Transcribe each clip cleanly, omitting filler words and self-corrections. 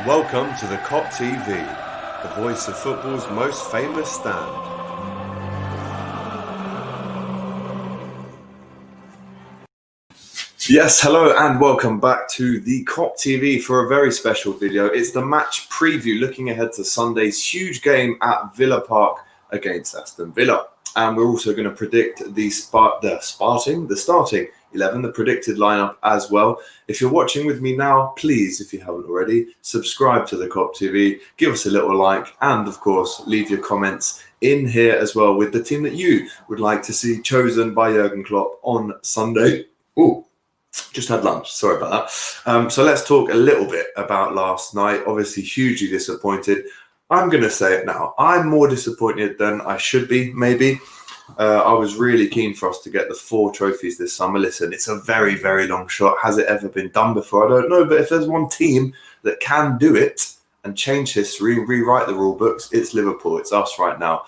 Welcome to the Kop TV, the voice of football's most famous stand. Yes, hello and welcome back to the Kop TV for a very special video. It's the match preview looking ahead to Sunday's huge game at Villa Park against Aston Villa. And we're also going to predict the starting 11, the predicted lineup as well. If you're watching with me now, please, if you haven't already, subscribe to the Kop TV, give us a little like, and of course, leave your comments in here as well with the team that you would like to see chosen by Jurgen Klopp on Sunday. Ooh, just had lunch, sorry about that. So let's talk a little bit about last night. Obviously, hugely disappointed. I'm going to say it now. I'm more disappointed than I should be, maybe. I was really keen for us to get the 4 trophies this summer. Listen, it's a very, very long shot. Has it ever been done before? I don't know. But if there's one team that can do it and change history, rewrite the rule books, it's Liverpool. It's us right now.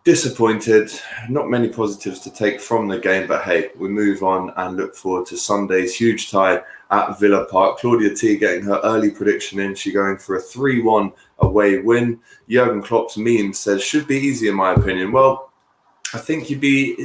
Disappointed. Not many positives to take from the game. But hey, we move on and look forward to Sunday's huge tie at Villa Park. Claudia T getting her early prediction in. She's going for a 3-1 away win. Jurgen Klopp's meme says, should be easy in my opinion. Well, I think you'd be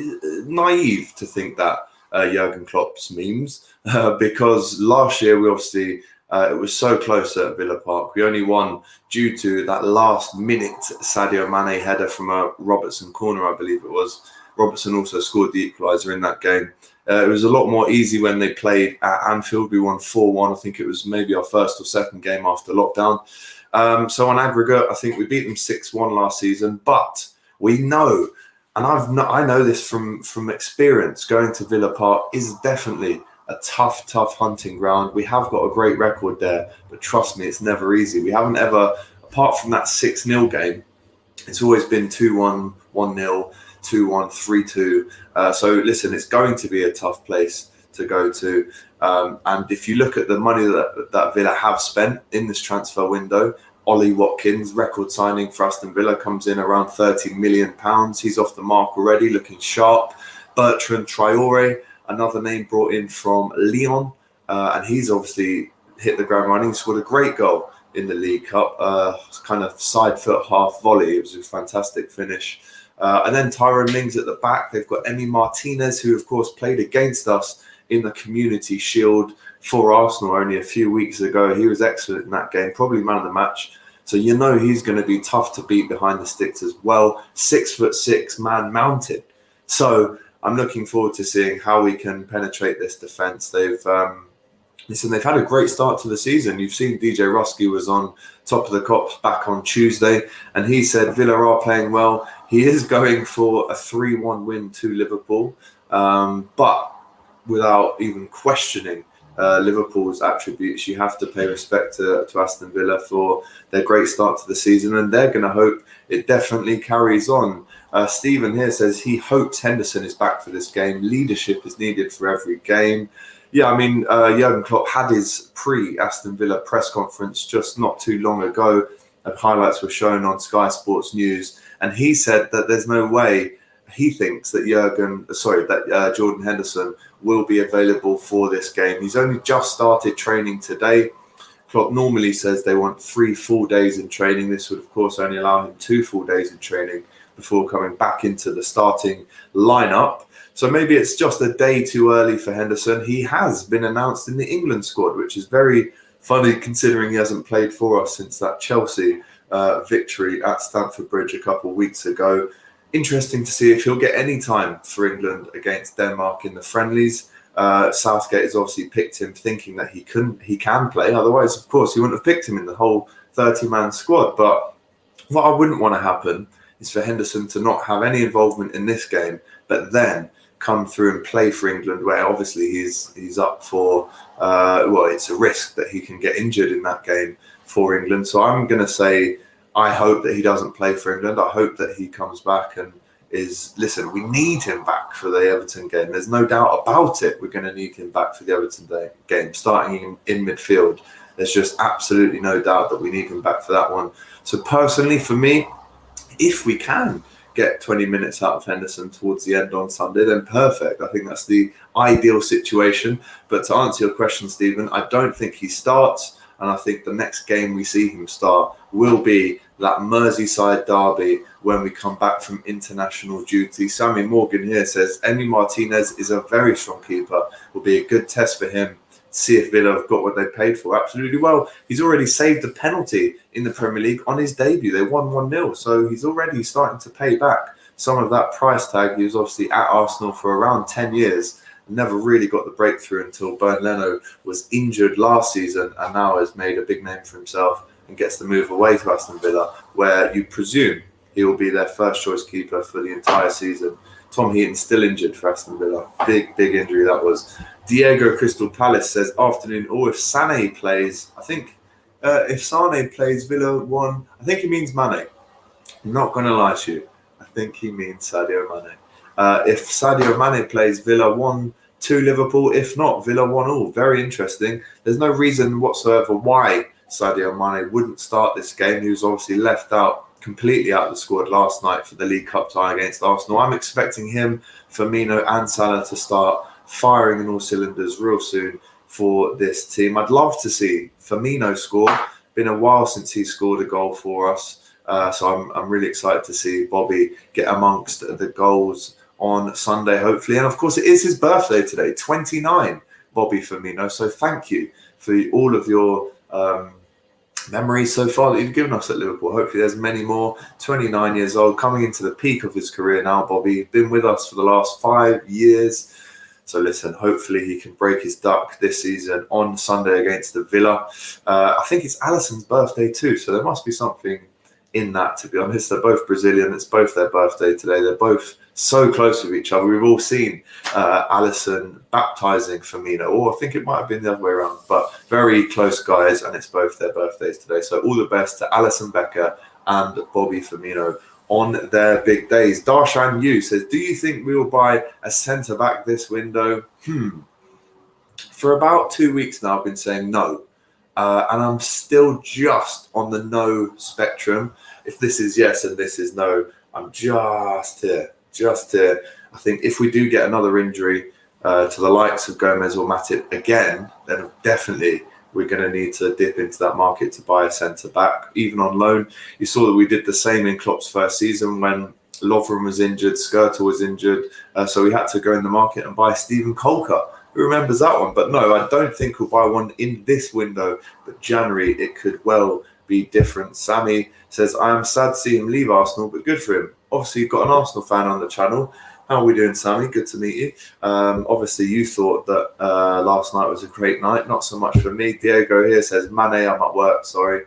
naive to think that Jurgen Klopp's memes because last year we obviously it was so close at Villa Park. We only won due to that last-minute Sadio Mane header from a Robertson corner, I believe it was. Robertson also scored the equaliser in that game. It was a lot more easy when they played at Anfield. We won 4-1. I think it was maybe our first or second game after lockdown. So on aggregate, I think we beat them 6-1 last season. But we know, and I know this from experience, going to Villa Park is definitely a tough hunting ground. We have got a great record there, but trust me, it's never easy. We haven't ever, apart from that 6-0 game, it's always been 2-1, 1-0, 2-1, 3-2. So listen, it's going to be a tough place to go to. And if you look at the money that Villa have spent in this transfer window, Ollie Watkins, record signing for Aston Villa, comes in around £30 million. He's off the mark already, looking sharp. Bertrand Traore, another name brought in from Lyon, and he's obviously hit the ground running. He scored a great goal in the League Cup, kind of side foot half volley. It was a fantastic finish. And then Tyrone Mings at the back. They've got Emi Martinez, who of course played against us in the Community Shield for Arsenal only a few weeks ago. He was excellent in that game, probably man of the match. So you know he's going to be tough to beat behind the sticks as well. 6'6" man mounted. So I'm looking forward to seeing how we can penetrate this defence. They've had a great start to the season. You've seen DJ Ruski was on top of the Cops back on Tuesday, and he said Villa are playing well. He is going for a 3-1 win to Liverpool, but without even questioning Liverpool's attributes, you have to pay respect to Aston Villa for their great start to the season, and they're going to hope it definitely carries on. Stephen here says he hopes Henderson is back for this game. Leadership is needed for every game. Yeah, I mean, Jurgen Klopp had his pre-Aston Villa press conference just not too long ago. Highlights were shown on Sky Sports News, and he said that there's no way he thinks that Jordan Henderson will be available for this game. He's only just started training today. Klopp normally says they want 3 full days in training. This would, of course, only allow him 2 full days in training before coming back into the starting lineup. So maybe it's just a day too early for Henderson. He has been announced in the England squad, which is very funny considering he hasn't played for us since that Chelsea victory at Stamford Bridge a couple of weeks ago. Interesting to see if he'll get any time for England against Denmark in the friendlies. Southgate has obviously picked him thinking that he can play. Otherwise, of course, he wouldn't have picked him in the whole 30-man squad. But what I wouldn't want to happen is for Henderson to not have any involvement in this game, but then come through and play for England, where obviously he's up for, it's a risk that he can get injured in that game for England. So I'm going to say I hope that he doesn't play for England. I hope that he comes back and we need him back for the Everton game. There's no doubt about it. We're going to need him back for the Everton game, starting in midfield. There's just absolutely no doubt that we need him back for that one. So personally, for me, if we can get 20 minutes out of Henderson towards the end on Sunday, then perfect. I think that's the ideal situation. But to answer your question, Stephen, I don't think he starts. And I think the next game we see him start will be that Merseyside derby when we come back from international duty. Sammy Morgan here says, Emi Martinez is a very strong keeper. Will be a good test for him. See if Villa have got what they paid for. Absolutely. Well, he's already saved a penalty in the Premier League on his debut. They won 1-0. So he's already starting to pay back some of that price tag. He was obviously at Arsenal for around 10 years. Never really got the breakthrough until Bernd Leno was injured last season and now has made a big name for himself and gets the move away to Aston Villa, where you presume he will be their first choice keeper for the entire season. Tom Heaton's still injured for Aston Villa. Big injury that was. Diego Crystal Palace says, afternoon, or if Sané plays, I think if Sané plays Villa 1, I think he means Mane. I'm not going to lie to you. I think he means Sadio Mane. If Sadio Mane plays Villa 1-2 Liverpool, if not, Villa 1-all. Very interesting. There's no reason whatsoever why Sadio Mane wouldn't start this game. He was obviously left out, completely out of the squad last night for the League Cup tie against Arsenal. I'm expecting him, Firmino and Salah to start firing in all cylinders real soon for this team. I'd love to see Firmino score. Been a while since he scored a goal for us. So I'm really excited to see Bobby get amongst the goals on Sunday, hopefully. And of course, it is his birthday today, 29, Bobby Firmino. So thank you for all of your memories so far that you've given us at Liverpool. Hopefully there's many more. 29 years old, coming into the peak of his career now, Bobby. Been with us for the last 5 years. So listen, hopefully he can break his duck this season on Sunday against the Villa. I think it's Alisson's birthday too, so there must be something in that, to be honest. They're both Brazilian. It's both their birthday today. They're both so close with each other. We've all seen Alisson baptising Firmino, or I think it might have been the other way around, but very close guys, and it's both their birthdays today. So all the best to Alisson Becker and Bobby Firmino on their big days. Darshan Yu says, do you think we will buy a centre-back this window? For about 2 weeks now, I've been saying no. And I'm still just on the no spectrum. If this is yes and this is no, I'm just here. I think if we do get another injury to the likes of Gomez or Matip again, then definitely we're going to need to dip into that market to buy a centre-back, even on loan. You saw that we did the same in Klopp's first season when Lovren was injured, Skirtle was injured. So we had to go in the market and buy Steven Kolka. Who remembers that one? But no, I don't think we'll buy one in this window. But January, it could well be different. Sammy says, I am sad to see him leave Arsenal, but good for him. Obviously, you've got an Arsenal fan on the channel. How are we doing, Sammy? Good to meet you. Obviously, you thought that last night was a great night. Not so much for me. Diego here says, Mane, I'm at work, sorry.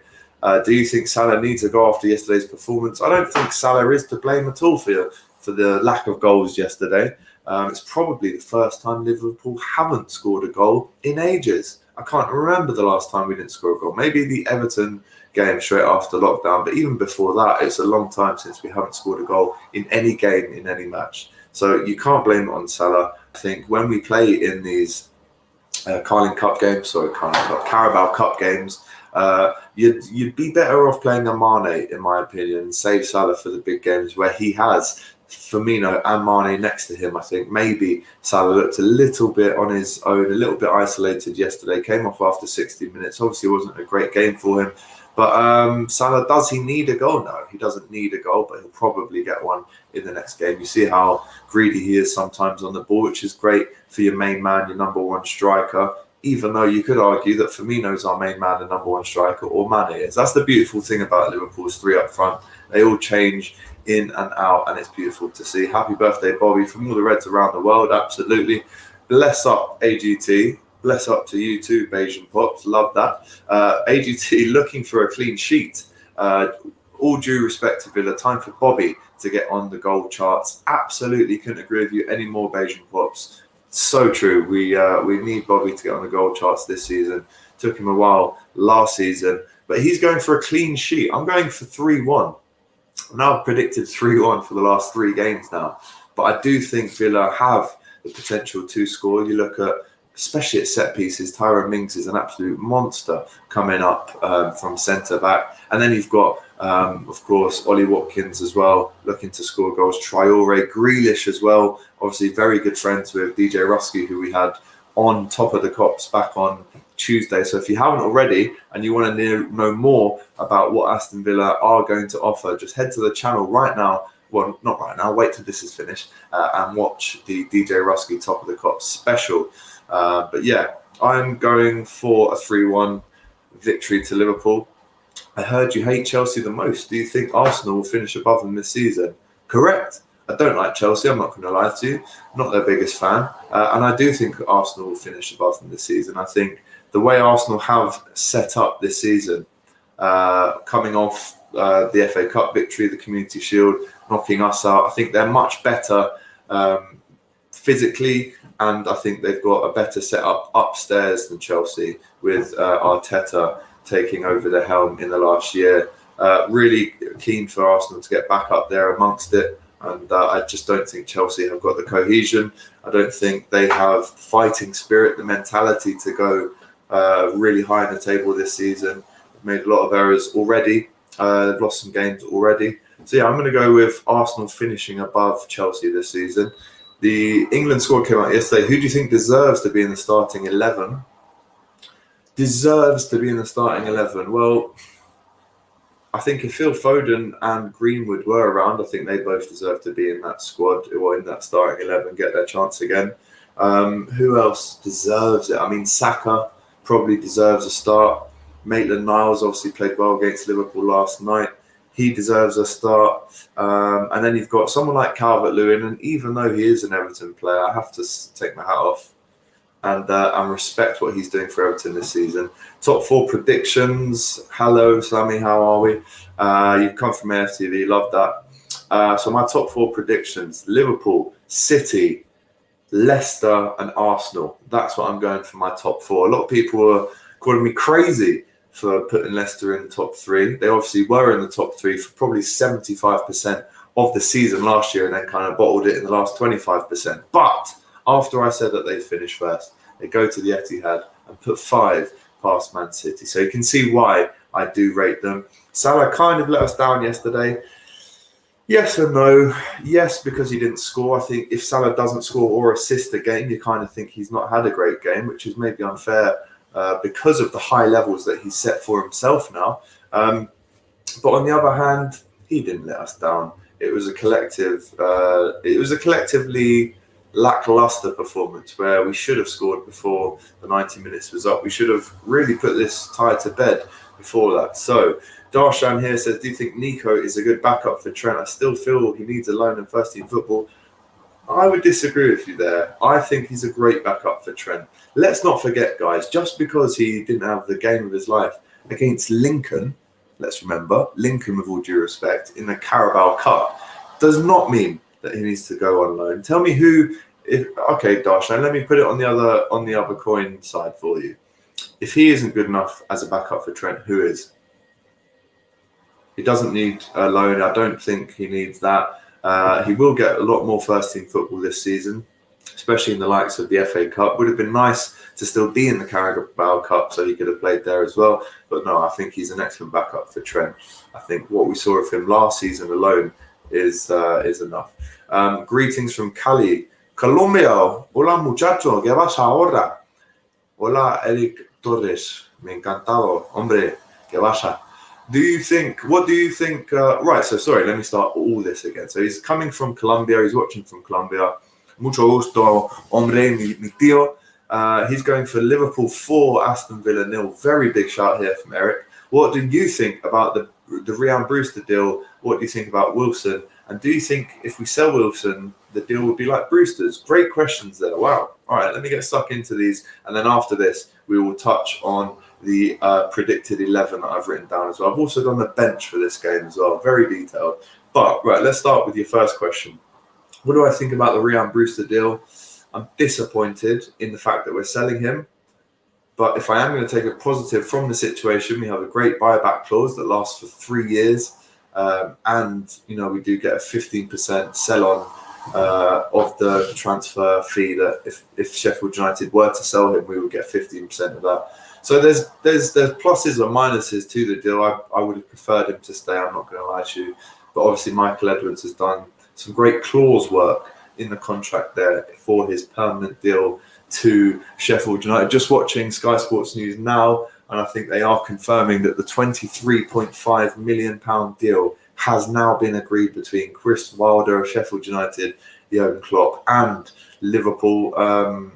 Do you think Salah needs to go after yesterday's performance? I don't think Salah is to blame at all for the lack of goals yesterday. It's probably the first time Liverpool haven't scored a goal in ages. I can't remember the last time we didn't score a goal. Maybe the Everton game straight after lockdown, but even before that, it's a long time since we haven't scored a goal in any game, in any match. So you can't blame it on Salah. I think when we play in these Carabao Cup games, you'd be better off playing a Mane, in my opinion, save Salah for the big games where he has Firmino and Mane next to him. I think maybe Salah looked a little bit on his own, a little bit isolated yesterday, came off after 60 minutes. Obviously, it wasn't a great game for him. But Salah, does he need a goal? No, he doesn't need a goal, but he'll probably get one in the next game. You see how greedy he is sometimes on the ball, which is great for your main man, your number one striker, even though you could argue that Firmino's our main man and number one striker, or Mane is. That's the beautiful thing about Liverpool's three up front. They all change in and out, and it's beautiful to see. Happy birthday, Bobby, from all the Reds around the world. Absolutely. Bless up, AGT. Bless up to you too, Bayesian Pops. Love that. AGT looking for a clean sheet. All due respect to Villa, time for Bobby to get on the goal charts. Absolutely couldn't agree with you anymore, Bayesian Pops. So true. We need Bobby to get on the goal charts this season. Took him a while last season, but he's going for a clean sheet. I'm going for 3-1. Now I've predicted 3-1 for the last 3 games now, but I do think Villa have the potential to score. You look at, especially at set pieces, Tyrone Mings is an absolute monster coming up from centre back, and then you've got of course Ollie Watkins as well looking to score goals. Traore, Grealish as well, obviously very good friends with DJ Ruski, who we had on Top of the Cops back on Tuesday. So if you haven't already and you want to know more about what Aston Villa are going to offer, just head to the channel right now. Well, not right now. Wait till this is finished and watch the DJ Rusky Top of the Cops special. But yeah, I'm going for a 3-1 victory to Liverpool. I heard you hate Chelsea the most. Do you think Arsenal will finish above them this season? Correct. I don't like Chelsea. I'm not going to lie to you. I'm not their biggest fan. And I do think Arsenal will finish above them this season. I think the way Arsenal have set up this season, coming off the FA Cup victory, the Community Shield, knocking us out, I think they're much better physically, and I think they've got a better setup upstairs than Chelsea, with Arteta taking over the helm in the last year. Really keen for Arsenal to get back up there amongst it. And I just don't think Chelsea have got the cohesion. I don't think they have fighting spirit, the mentality to go really high in the table this season. They've made a lot of errors already. They've lost some games already. So yeah, I'm going to go with Arsenal finishing above Chelsea this season. The England squad came out yesterday. Who do you think deserves to be in the starting 11? Deserves to be in the starting 11. Well, I think if Phil Foden and Greenwood were around, I think they both deserve to be in that squad or in that starting 11, get their chance again. Who else deserves it? I mean, Saka probably deserves a start. Maitland-Niles obviously played well against Liverpool last night. He deserves a start. And then you've got someone like Calvert-Lewin, and even though he is an Everton player, I have to take my hat off and respect what he's doing for Everton this season. Top 4 predictions. Hello, Sammy, how are we? You've come from AFTV, love that. So my top 4 predictions: Liverpool, City, Leicester and Arsenal. That's what I'm going for my top 4. A lot of people are calling me crazy for putting Leicester in the top 3. They obviously were in the top 3 for probably 75% of the season last year and then kind of bottled it in the last 25%. But after I said that they finished first, they go to the Etihad and put 5 past Man City. So you can see why I do rate them. Salah kind of let us down yesterday. Yes and no. Yes, because he didn't score. I think if Salah doesn't score or assist a game, you kind of think he's not had a great game, which is maybe unfair because of the high levels that he's set for himself now. But on the other hand, he didn't let us down. It was a collective. It was a collectively lackluster performance where we should have scored before the 90 minutes was up. We should have really put this tie to bed before that. So Darshan here says, do you think Nico is a good backup for Trent? I still feel he needs a loan in first team football. I would disagree with you there. I think he's a great backup for Trent. Let's not forget, guys, just because he didn't have the game of his life against Lincoln, let's remember, Lincoln, with all due respect, in the Carabao Cup, does not mean that he needs to go on loan. Tell me who. Okay, Darshan, let me put it on the other coin side for you. If he isn't good enough as a backup for Trent, who is? He doesn't need a loan. I don't think he needs that. He will get a lot more first team football this season, especially in the likes of the FA Cup. Would have been nice to still be in the Carabao Cup so he could have played there as well. But no, I think he's an excellent backup for Trent. I think what we saw of him last season alone is enough. Greetings from Cali, Colombia. Hola muchacho, ¿qué pasa ahora? Hola Eric Torres, me encantado, hombre, ¿qué pasa? What do you think? Right, so sorry, let me start all this again. So he's coming from Colombia, he's watching from Colombia. Mucho gusto, hombre, mi tío. He's going for Liverpool 4, Aston Villa 0. Very big shout here from Eric. What do you think about the Ryan Brewster deal? What do you think about Wilson? And do you think if we sell Wilson, the deal would be like Brewster's? Great questions there. Wow. All right, let me get stuck into these. And then after this, we will touch on the predicted 11 that I've written down as well. I've also done the bench for this game as well. Very detailed. But, right, let's start with your first question. What do I think about the Ryan Brewster deal? I'm disappointed in the fact that we're selling him. But if I am going to take a positive from the situation, we have a great buyback clause that lasts for 3 years. And, you know, we do get a 15% sell-on of the transfer fee that if Sheffield United were to sell him, we would get 15% of that. So there's pluses or minuses to the deal. I would have preferred him to stay, I'm not going to lie to you. But obviously Michael Edwards has done some great clause work in the contract there for his permanent deal to Sheffield United. Just watching Sky Sports News now, and I think they are confirming that the £23.5 million deal has now been agreed between Chris Wilder of Sheffield United, Jurgen Klopp, and Liverpool.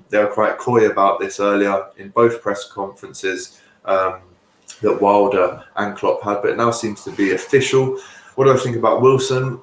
They were quite coy about this earlier in both press conferences that Wilder and Klopp had, but it now seems to be official. What do I think about Wilson?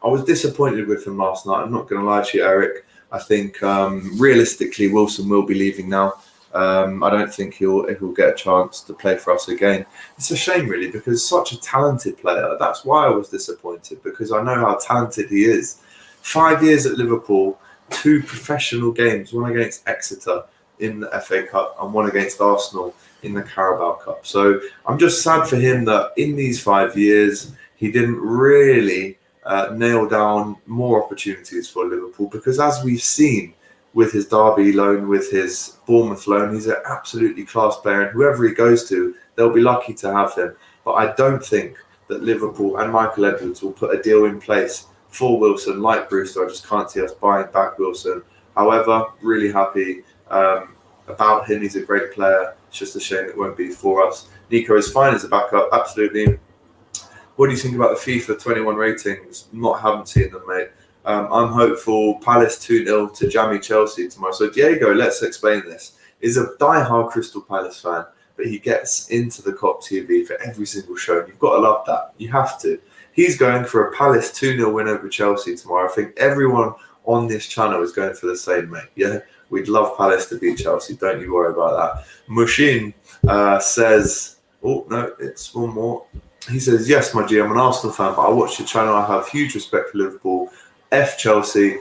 I was disappointed with him last night. I'm not going to lie to you, Eric. I think realistically, Wilson will be leaving now. I don't think he'll get a chance to play for us again. It's a shame, really, because such a talented player. That's why I was disappointed, because I know how talented he is. 5 years at Liverpool, 2 professional games, one against Exeter in the FA Cup and one against Arsenal in the Carabao Cup. So I'm just sad for him that in these 5 years, he didn't really nail down more opportunities for Liverpool, because as we've seen with his Derby loan, with his Bournemouth loan, he's an absolutely class player, and whoever he goes to, they'll be lucky to have him. But I don't think that Liverpool and Michael Edwards will put a deal in place for Wilson like Brewster. I just can't see us buying back Wilson. However, really happy about him. He's a great player. It's just a shame it won't be for us. Nico is fine as a backup, absolutely. What do you think about the FIFA 21 ratings? Haven't seen them, mate. I'm hopeful Palace 2-0 to jammy Chelsea tomorrow. So Diego, let's explain this, is a die-hard Crystal Palace fan, but he gets into the Kop TV for every single show. You've got to love that. You have to. He's going for a Palace 2-0 win over Chelsea tomorrow. I think everyone on this channel is going for the same, mate. Yeah, we'd love Palace to beat Chelsea. Don't you worry about that. Mushin says, oh, no, it's one more. He says, yes, my G, I'm an Arsenal fan, but I watch your channel. I have huge respect for Liverpool. F Chelsea,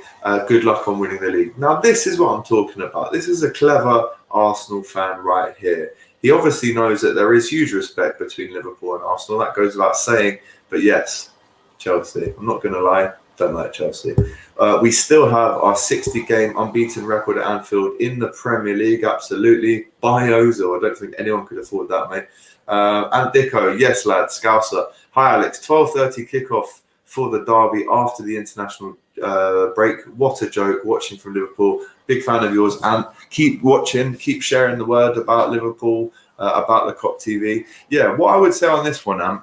good luck on winning the league. Now, this is what I'm talking about. This is a clever Arsenal fan right here. He obviously knows that there is huge respect between Liverpool and Arsenal. That goes without saying. But yes, Chelsea. I'm not going to lie. Don't like Chelsea. We still have our 60-game unbeaten record at Anfield in the Premier League. Absolutely. By Ozil. I don't think anyone could afford that, mate. And Dicko. Yes, lad. Scouser. Hi, Alex. 12:30 kickoff for the derby after the international break. What a joke watching from Liverpool. Big fan of yours, and keep watching, keep sharing the word about Liverpool, about the Kop TV. Yeah, what I would say on this one, I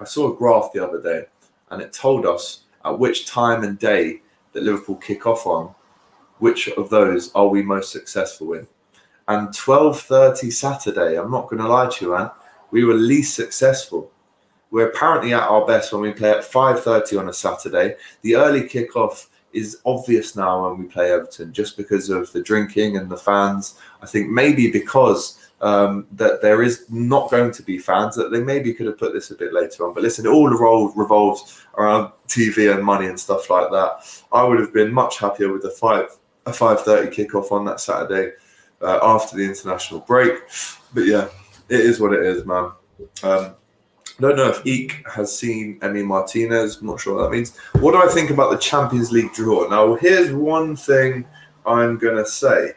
saw a graph the other day, and it told us at which time and day that Liverpool kick off on, which of those are we most successful in. And 12:30 Saturday, I'm not going to lie to you, man, we were least successful. We're apparently at our best when we play at 5:30 on a Saturday. The early kickoff is obvious now when we play Everton, just because of the drinking and the fans. I think maybe because that there is not going to be fans, that they maybe could have put this a bit later on. But listen, it all revolves around TV and money and stuff like that. I would have been much happier with a 5:30 kickoff on that Saturday after the international break. But yeah, it is what it is, man. I don't know if Eek has seen Emi Martinez. I'm not sure what that means. What do I think about the Champions League draw? Now, here's one thing I'm going to say.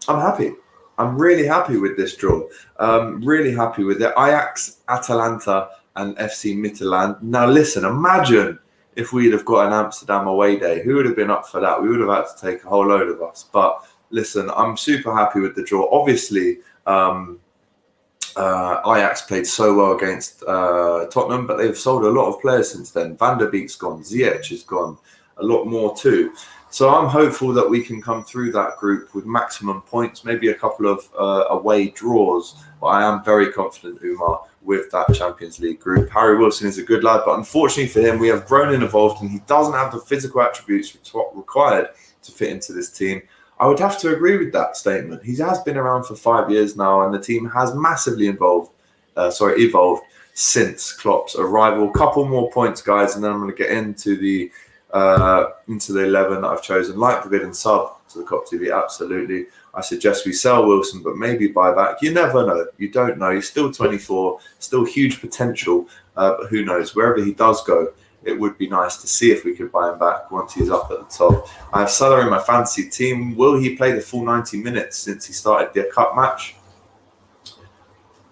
I'm happy. I'm really happy with this draw. Really happy with it. Ajax, Atalanta, and FC Midtjylland. Now, listen, imagine if we'd have got an Amsterdam away day. Who would have been up for that? We would have had to take a whole load of us. But listen, I'm super happy with the draw. Obviously, Ajax played so well against Tottenham, but they've sold a lot of players since then. Van der Beek's gone, Ziyech is gone, a lot more too. So I'm hopeful that we can come through that group with maximum points, maybe a couple of away draws. But I am very confident, Umar, with that Champions League group. Harry Wilson is a good lad, but unfortunately for him, we have grown and evolved, and he doesn't have the physical attributes required to fit into this team. I would have to agree with that statement. He has been around for 5 years now, and the team has massively evolved since Klopp's arrival. Couple more points, guys, and then I'm going to get into the 11 that I've chosen. Like the vid and sub to the Kop TV, absolutely. I suggest we sell Wilson, but maybe buy back. You never know. You don't know. He's still 24, still huge potential, but who knows? Wherever he does go, it would be nice to see if we could buy him back once he's up at the top. I have Salah in my fantasy team. Will he play the full 90 minutes since he started the cup match?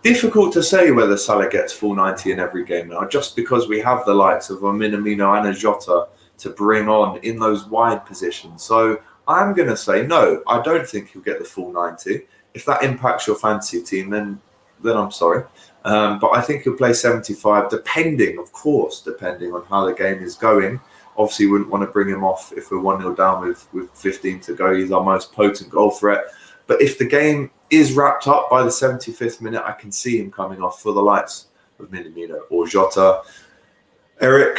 Difficult to say whether Salah gets full 90 in every game now, just because we have the likes of a Minimino and a Jota to bring on in those wide positions. So I'm going to say no. I don't think he'll get the full 90. If that impacts your fantasy team, then I'm sorry. But I think he'll play 75, depending on how the game is going. Obviously, wouldn't want to bring him off if we're 1-0 down with 15 to go. He's our most potent goal threat. But if the game is wrapped up by the 75th minute, I can see him coming off for the likes of Minimino or Jota. Eric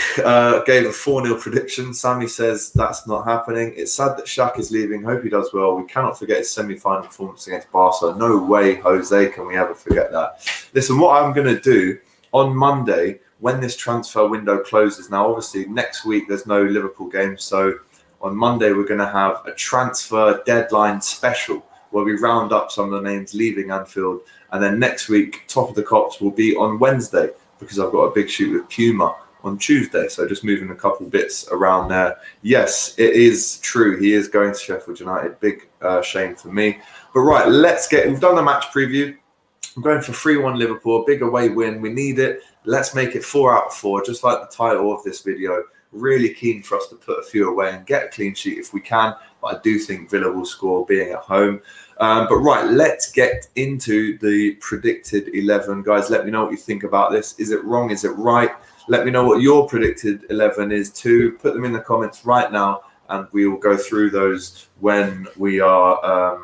gave a 4-0 prediction. Sammy says that's not happening. It's sad that Shaq is leaving. Hope he does well. We cannot forget his semi-final performance against Barca. No way, Jose, can we ever forget that. Listen, what I'm going to do on Monday, when this transfer window closes, now obviously next week there's no Liverpool game, so on Monday we're going to have a transfer deadline special where we round up some of the names leaving Anfield, and then next week Top of the Cops will be on Wednesday because I've got a big shoot with Puma on Tuesday, so just moving a couple bits around there. Yes, it is true, he is going to Sheffield United. Big shame for me. But right, we've done the match preview. I'm going for 3-1 Liverpool, a big away win. We need it. Let's make it 4 out of 4, just like the title of this video. Really keen for us to put a few away and get a clean sheet if we can. But I do think Villa will score being at home. But right, let's get into the predicted 11. Guys, let me know what you think about this. Is it wrong? Is it right? Let me know what your predicted 11 is too. Put them in the comments right now, and we will go through those when we are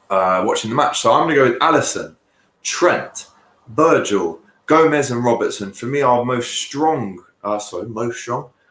watching the match. So I'm going to go with Alisson, Trent, Virgil, Gomez and Robertson. For me, our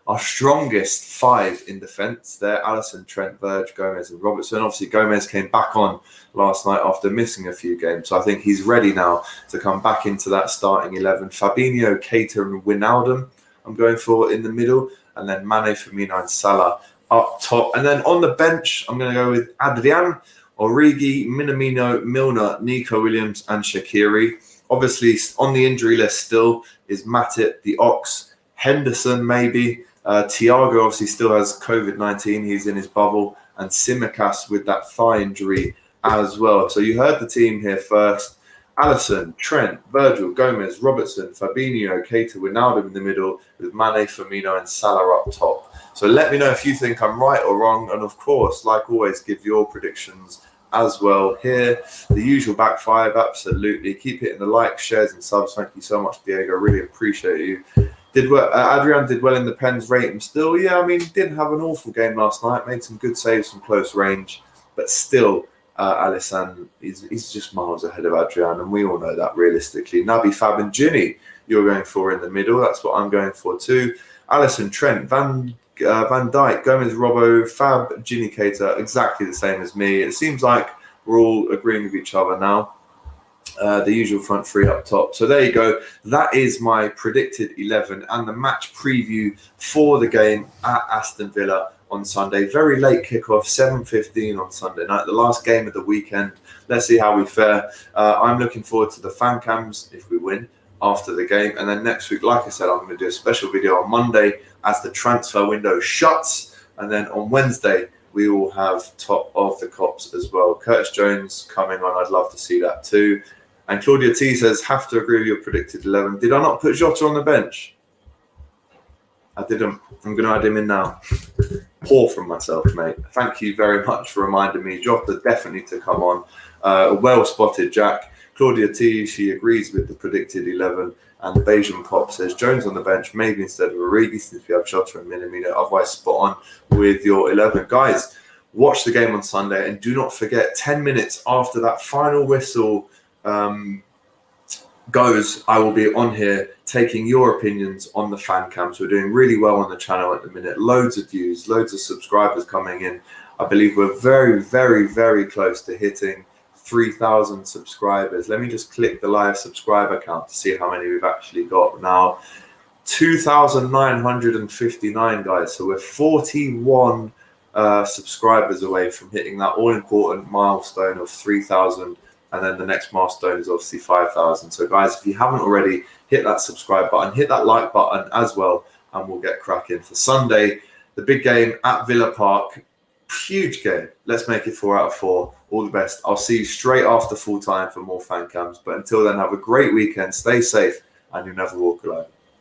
our strongest 5 in defence. They're Alisson, Trent, Virg, Gomez and Robertson. Obviously, Gomez came back on last night after missing a few games. So I think he's ready now to come back into that starting 11. Fabinho, Keita and Wijnaldum I'm going for in the middle. And then Mane, Firmino and Salah up top. And then on the bench, I'm going to go with Adrian, Origi, Minimino, Milner, Nico Williams and Shaqiri. Obviously, on the injury list still is Matip, the Ox, Henderson maybe. Thiago obviously still has COVID-19. He's in his bubble. And Tsimikas with that thigh injury as well. So you heard the team here first. Alisson, Trent, Virgil, Gomez, Robertson, Fabinho, Keita, Wijnaldum in the middle with Mane, Firmino and Salah up top. So let me know if you think I'm right or wrong. And of course, like always, give your predictions as well here. The usual back 5, absolutely. Keep hitting the likes, shares and subs. Thank you so much, Diego. Really appreciate you. Adrian did well in the pens, rate him still. Yeah, I mean, didn't have an awful game last night. Made some good saves from close range. But still, Alisson, he's just miles ahead of Adrian. And we all know that realistically. Naby, Fab and Ginny, you're going for in the middle. That's what I'm going for too. Alisson, Trent, Van Dijk, Gomez, Robbo, Fab, Ginny, Keita, exactly the same as me. It seems like we're all agreeing with each other now. The usual front 3 up top. So there you go. That is my predicted 11 and the match preview for the game at Aston Villa on Sunday. Very late kickoff, 7:15 on Sunday night, the last game of the weekend. Let's see how we fare. I'm looking forward to the fan cams if we win after the game. And then next week, like I said, I'm going to do a special video on Monday as the transfer window shuts. And then on Wednesday, we will have Top of the Cops as well. Curtis Jones coming on. I'd love to see that too. And Claudia T says, have to agree with your predicted 11. Did I not put Jota on the bench? I didn't. I'm going to add him in now. Poor from myself, mate. Thank you very much for reminding me. Jota definitely to come on. Well spotted, Jack. Claudia T, she agrees with the predicted 11. And Bayesian Pop says, Jones on the bench, maybe instead of Origi, since we have Jota and Minimino. Otherwise, spot on with your 11. Guys, watch the game on Sunday. And do not forget, 10 minutes after that final whistle goes, I will be on here taking your opinions on the fan cams. We're doing really well on the channel at the minute. Loads of views, loads of subscribers coming in. I believe we're very, very, very close to hitting 3,000 subscribers. Let me just click the live subscriber count to see how many we've actually got now. 2,959 guys. So we're 41 subscribers away from hitting that all-important milestone of 3,000. And then the next milestone is obviously 5,000. So guys, if you haven't already, hit that subscribe button, hit that like button as well, and we'll get cracking for Sunday. The big game at Villa Park. Huge game. Let's make it 4 out of 4. All the best. I'll see you straight after full time for more fan cams. But until then, have a great weekend. Stay safe, and you'll never walk alone.